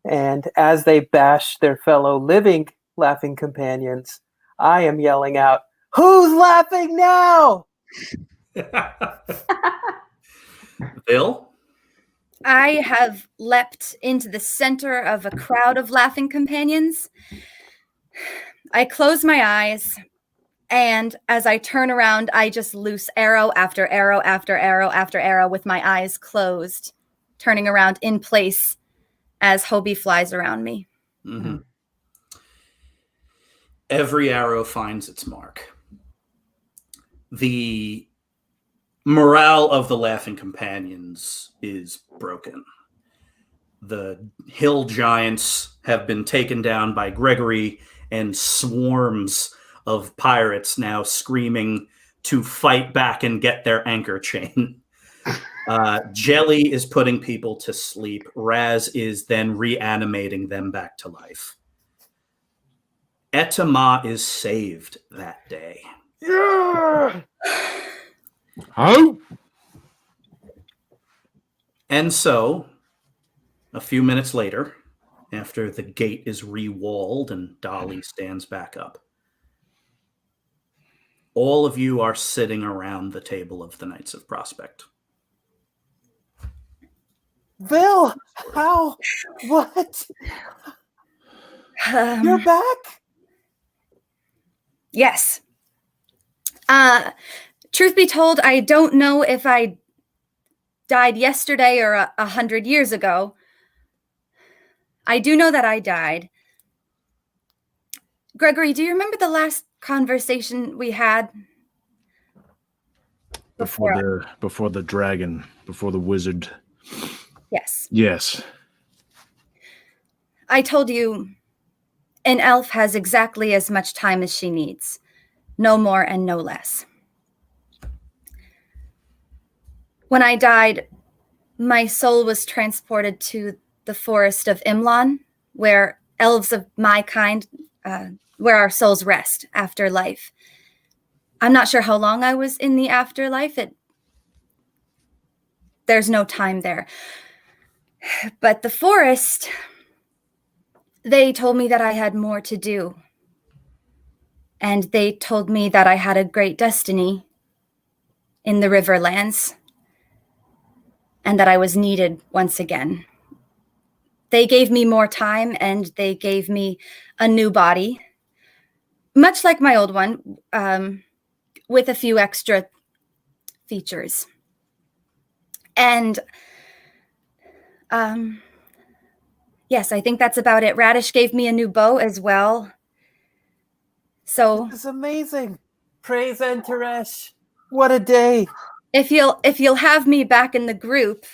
And as they bash their fellow living laughing companions, I am yelling out, "Who's laughing now?" Vil? I have leapt into the center of a crowd of laughing companions. I close my eyes, and as I turn around, I just loose arrow after arrow after arrow after arrow with my eyes closed, turning around in place as Hobie flies around me. Mm-hmm. Every arrow finds its mark. The morale of the laughing companions is broken. The hill giants have been taken down by Gregory, and swarms of pirates now screaming to fight back and get their anchor chain. Jelly is putting people to sleep. Raz is then reanimating them back to life. Etama is saved that day. Yeah! Oh! And so, a few minutes later, after the gate is re-walled and Dolly stands back up, all of you are sitting around the table of the Knights of Prospect. Vil, how? What? You're back? Yes. Truth be told, I don't know if I died yesterday or 100 years ago. I do know that I died. Gregory, do you remember the last conversation we had? before the dragon, before the wizard. Yes. Yes. I told you an elf has exactly as much time as she needs. No more and no less. When I died, my soul was transported to the forest of Imlan, where elves of my kind, where our souls rest after life. I'm not sure how long I was in the afterlife. There's no time there. But the forest, they told me that I had more to do. And they told me that I had a great destiny in the Riverlands, and that I was needed once again. They gave me more time, and they gave me a new body, much like my old one, with a few extra features. And yes, I think that's about it. Radish gave me a new bow as well. So It's amazing. Praise Enteresh. What a day. if you'll have me back in the group,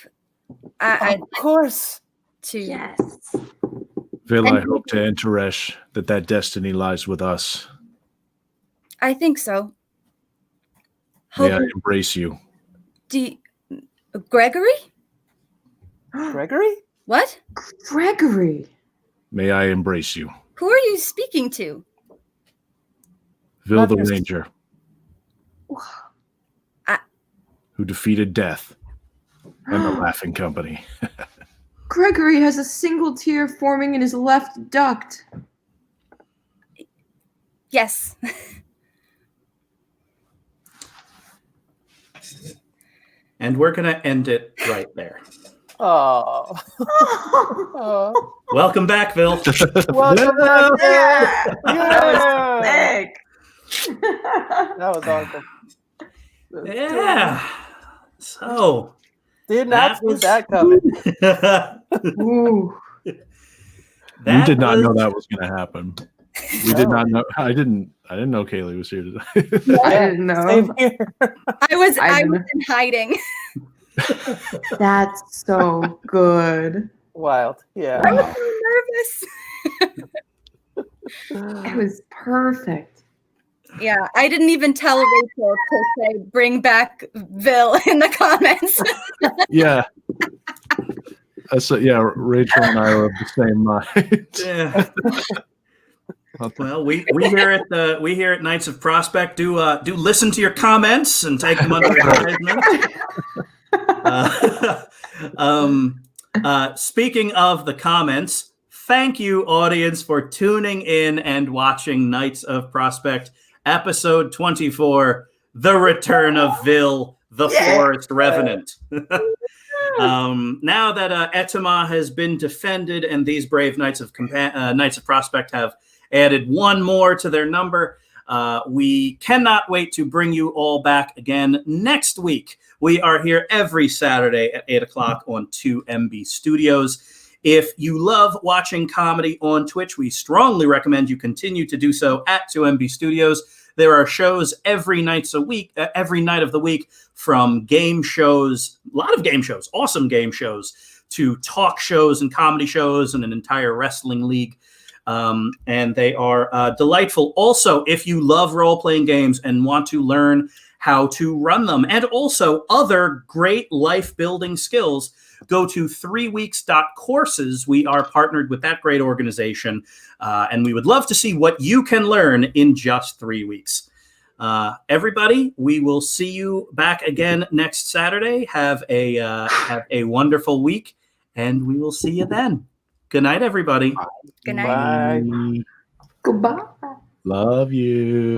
I'd Of course. to Yes. Vil, I And- hope to Enteresh that destiny lies with us. I think so. May I Hope, embrace you. Gregory? Gregory? What? Gregory. May I embrace you. Who are you speaking to? Vil the Others. Ranger, I- who defeated death and the Laughing Company. Gregory has a single tear forming in his left duct. Yes. And we're going to end it right there. Oh. Oh. Welcome back, Vil. Welcome back. Yeah. Yeah. Sick. That was awesome. Yeah. So, Did not That see was- that coming. that Ooh. We did not know was- that was going to happen. We did not know. I didn't know Kaylee was here today. I didn't know. Same here. I was I in hiding. That's so good. Wild. Yeah. I was so nervous. It was perfect. Yeah, I didn't even tell Rachel to say bring back Vil in the comments. Yeah. Yeah, Rachel and I are of the same mind. Yeah. Well, we here at Knights of Prospect do listen to your comments and take them under advisement. Speaking of the comments, thank you, audience, for tuning in and watching Knights of Prospect, episode 24, The Return of Vil, the Forest Revenant. Now that Etama has been defended and these brave Knights of Prospect have added one more to their number, we cannot wait to bring you all back again next week. We are here every Saturday at 8 o'clock on 2MB Studios. If you love watching comedy on Twitch, we strongly recommend you continue to do so at 2MB Studios. There are shows every night of the week, from game shows, a lot of game shows, awesome game shows, to talk shows and comedy shows and an entire wrestling league. And they are delightful. Also, if you love role-playing games and want to learn how to run them, and also other great life-building skills, go to 3weeks.courses. We are partnered with that great organization, and we would love to see what you can learn in just 3 weeks. Everybody, we will see you back again next Saturday. Have a wonderful week, and we will see you then. Good night, everybody. Good night. Bye. Goodbye. Love you.